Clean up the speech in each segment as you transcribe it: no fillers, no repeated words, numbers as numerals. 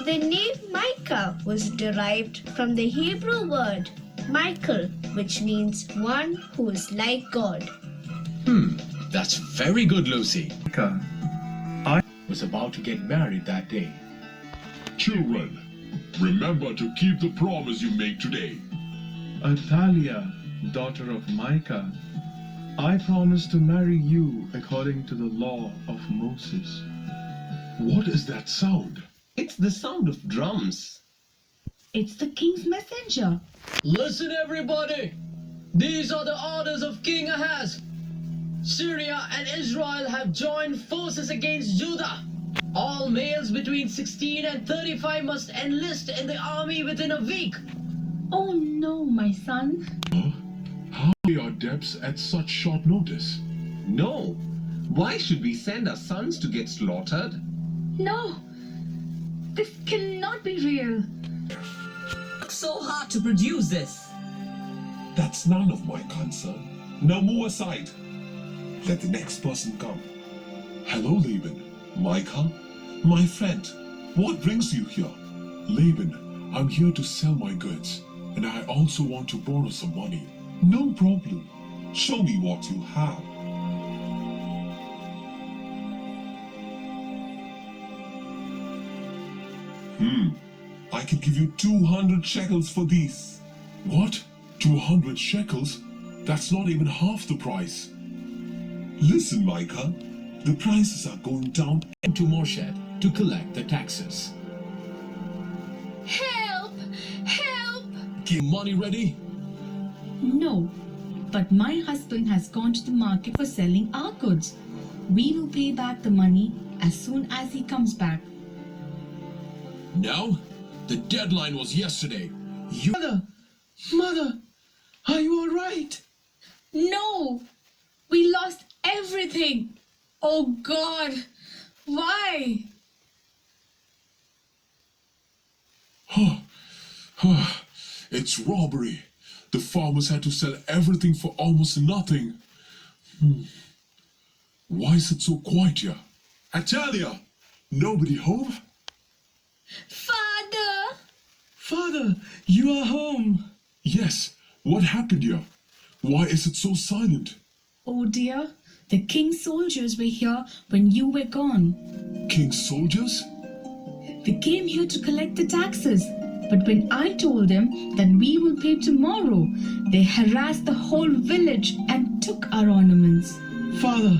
The name Micah was derived from the Hebrew word Michael, which means one who is like God. That's very good, Lucy. Micah, I Was about to get married that day. Children, remember to keep the promise you make today. Athaliah, daughter of Micah, I promise to marry you according to the law of Moses. What is that sound? It's the sound of drums. It's the king's messenger. Listen, everybody. These are the orders of King Ahaz. Syria and Israel have joined forces against Judah. All males between 16 and 35 must enlist in the army within a week. Oh no, my son. How are debts at such short notice? No. Why should we send our sons to get slaughtered? No. This cannot be real. So hard to produce this. That's none of my concern. Now move aside. Let the next person come. Hello, Laban. Micah, my friend, what brings you here? Laban, I'm here to sell my goods, and I also want to borrow some money. No problem. Show me what you have. I can give you 200 shekels for these. What? 200 shekels? That's not even half the price. Listen, Micah, the prices are going down. To Moshe to collect the taxes. Help! Help! Keep money ready. No, but my husband has gone to the market for selling our goods. We will pay back the money as soon as he comes back. No, the deadline was yesterday. You Mother, are you all right? No! We lost everything! Oh God! Why? It's robbery. The farmers had to sell everything for almost nothing. Why is it so quiet here? Atalia! Nobody home? Father! Father, you are home. Yes. What happened here? Why is it so silent? Oh dear, the king's soldiers were here when you were gone. King's soldiers? They came here to collect the taxes. But when I told them that we will pay tomorrow, they harassed the whole village and took our ornaments. Father,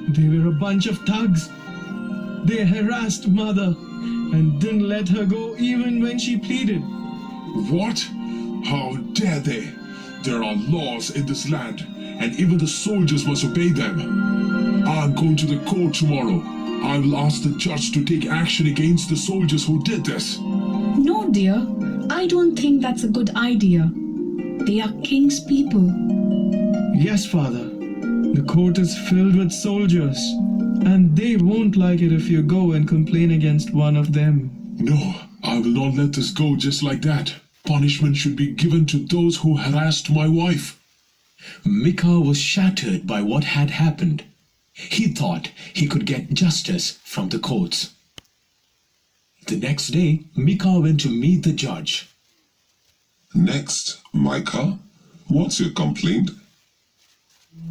they were a bunch of thugs. They harassed Mother and didn't let her go even when she pleaded. What? How dare they? There are laws in this land, and even the soldiers must obey them. I'm going to the court tomorrow. I will ask the judge to take action against the soldiers who did this. No, dear, I don't think that's a good idea. They are king's people. Yes, Father. The court is filled with soldiers, and they won't like it if you go and complain against one of them. No, I will not let this go just like that. Punishment should be given to those who harassed my wife. Micah was shattered by what had happened. He thought he could get justice from the courts. The next day, Micah went to meet the judge. Next, Micah, what's your complaint?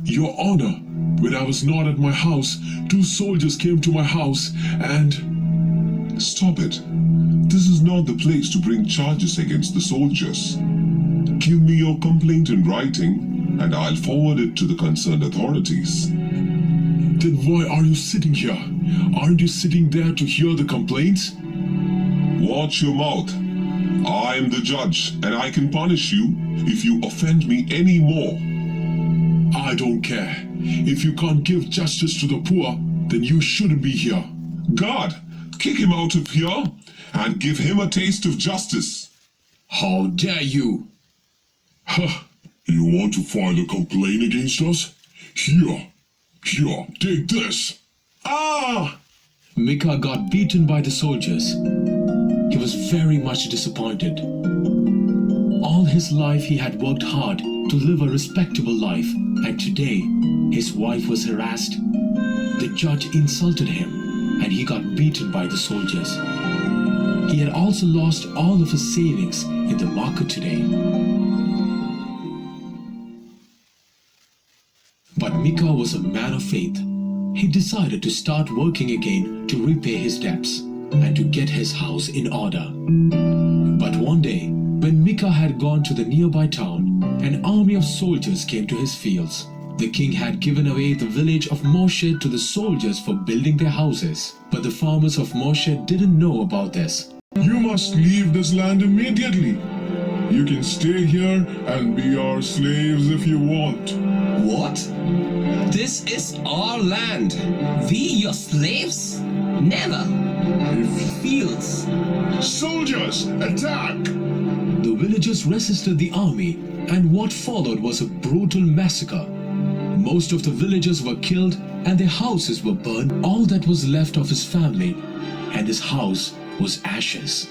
Your Honor, when I was not at my house, 2 soldiers came to my house and... Stop it. This is not the place to bring charges against the soldiers. Give me your complaint in writing, and I'll forward it to the concerned authorities. Then why are you sitting here? Aren't you sitting there to hear the complaints? Watch your mouth. I am the judge, and I can punish you if you offend me any more. I don't care. If you can't give justice to the poor, then you shouldn't be here. God, kick him out of here and give him a taste of justice. How dare you? Huh. You want to file a complaint against us? Here, take this. Ah! Micah got beaten by the soldiers. He was very much disappointed. All his life he had worked hard to live a respectable life, and today his wife was harassed. The judge insulted him, and he got beaten by the soldiers. he had also lost all of his savings in the market today. But Micah was a man of faith. He decided to start working again to repay his debts and to get his house in order. But one day, when Micah had gone to the nearby town, an army of soldiers came to his fields. The king had given away the village of Moshe to the soldiers for building their houses, but the farmers of Moshe didn't know about this. You must leave this land immediately. You can stay here and be our slaves if you want. What? This is our land. We your slaves? Never. Fields. Soldiers, attack! The villagers resisted the army, and what followed was a brutal massacre. Most of the villagers were killed and their houses were burned. All that was left of his family and his house was ashes.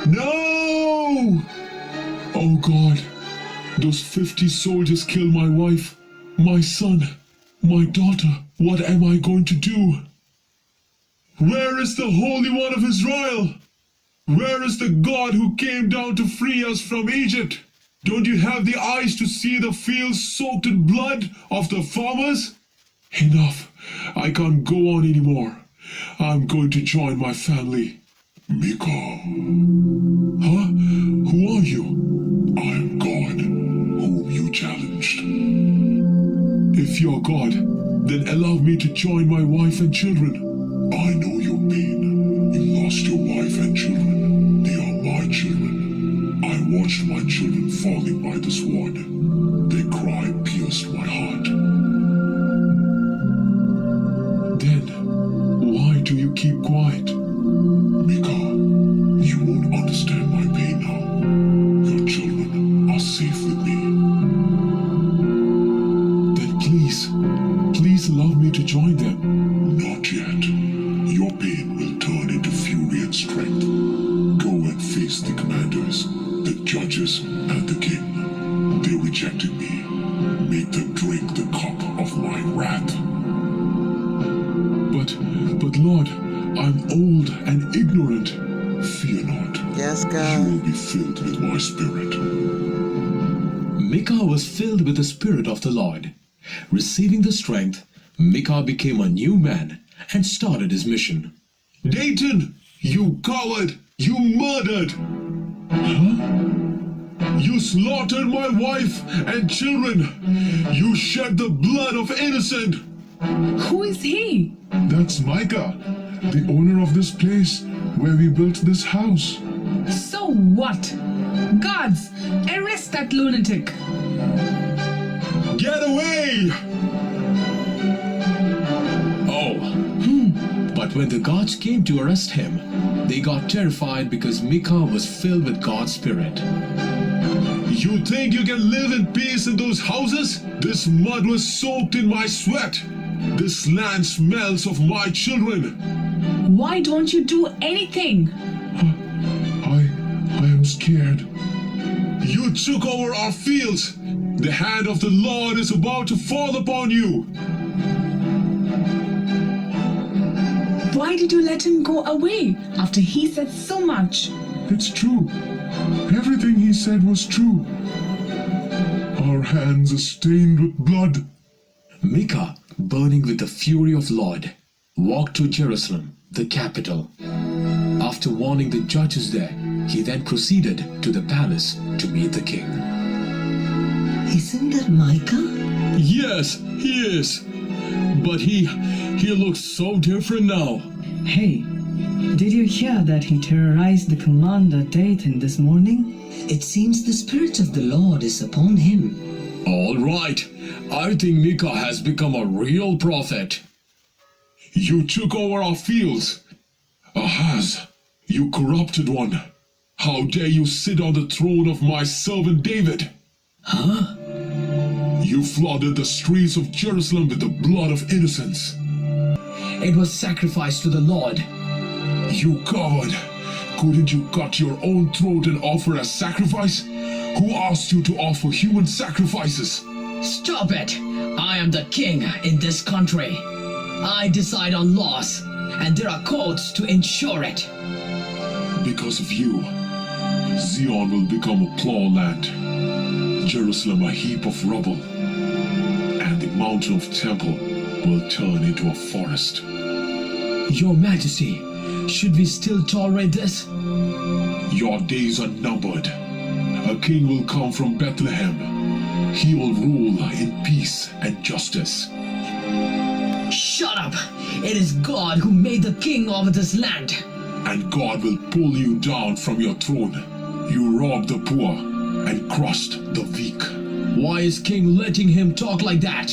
No! Oh God, those 50 soldiers killed my wife, my son, my daughter. What am I going to do? Where is the Holy One of Israel? Where is the God who came down to free us from Egypt? Don't you have the eyes to see the fields soaked in blood of the farmers? Enough. I can't go on anymore. I'm going to join my family. Micah, Huh? Who are you? I am God, whom you challenged. If you're God, then allow me to join my wife and children. I know your pain. You lost your wife and children. They are my children. I watched my children falling by the sword. Their cry pierced my heart. Then, why do you keep quiet? Micah, you won't understand my pain now. Your children are safe with me. Then please allow me to join them. Not yet. Your pain will turn into fury and strength. Go and face the commanders, the judges, and the king. They rejected me. Make them drink the cup of my wrath. But Lord, I'm old and ignorant. Fear not. Yes, You God. will be filled with my spirit. Micah was filled with the Spirit of the Lord. Receiving the strength, Micah became a new man and started his mission. Dayton, you coward! You murdered! Huh? You slaughtered my wife and children! You shed the blood of innocent! Who is he? That's Micah, the owner of this place where we built this house. So what? Guards, arrest that lunatic. Get away! But when the guards came to arrest him, they got terrified because Micah was filled with God's Spirit. You think you can live in peace in those houses? This mud was soaked in my sweat. This land smells of my children. Why don't you do anything? I am scared. You took over our fields. The hand of the Lord is about to fall upon you. Why did you let him go away after he said so much? It's true. Everything he said was true. Our hands are stained with blood. Micah, burning with the fury of Lord, walked to Jerusalem, the capital. After warning the judges there, he then proceeded to the palace to meet the king. Isn't that Micah? Yes, he is. But he looks so different now. Hey, did you hear that he terrorized the commander Dayton this morning? It seems the Spirit of the Lord is upon him. All right, I think Micah has become a real prophet. You took over our fields. Ahaz, you corrupted one. How dare you sit on the throne of my servant David? Huh? You flooded the streets of Jerusalem with the blood of innocents. It was sacrificed to the Lord. You coward! Couldn't you cut your own throat and offer a sacrifice? Who asked you to offer human sacrifices? Stop it! I am the king in this country. I decide on laws. and there are courts to ensure it. Because of you, Zion will become a plowland, Jerusalem a heap of rubble, and the mountain of Temple will turn into a forest. Your Majesty, should we still tolerate this? Your days are numbered. A king will come from Bethlehem. He will rule in peace and justice. Shut up! It is God who made the king over this land. And God will pull you down from your throne. You robbed the poor and crushed the weak. Why is King letting him talk like that?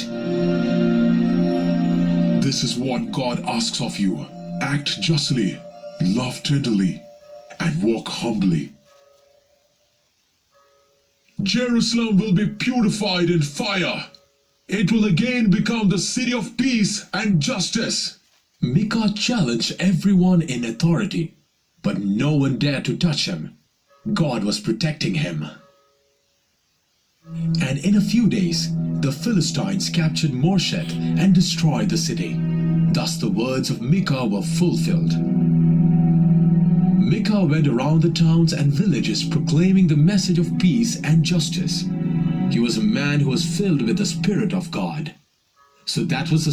This is what God asks of you. Act justly, love tenderly, and walk humbly. Jerusalem will be purified in fire. It will again become the city of peace and justice. Micah challenged everyone in authority, but no one dared to touch him. God was protecting him. And in a few days, the Philistines captured Morshet and destroyed the city. Thus the words of Micah were fulfilled. Micah went around the towns and villages proclaiming the message of peace and justice. He was a man who was filled with the Spirit of God. So that was the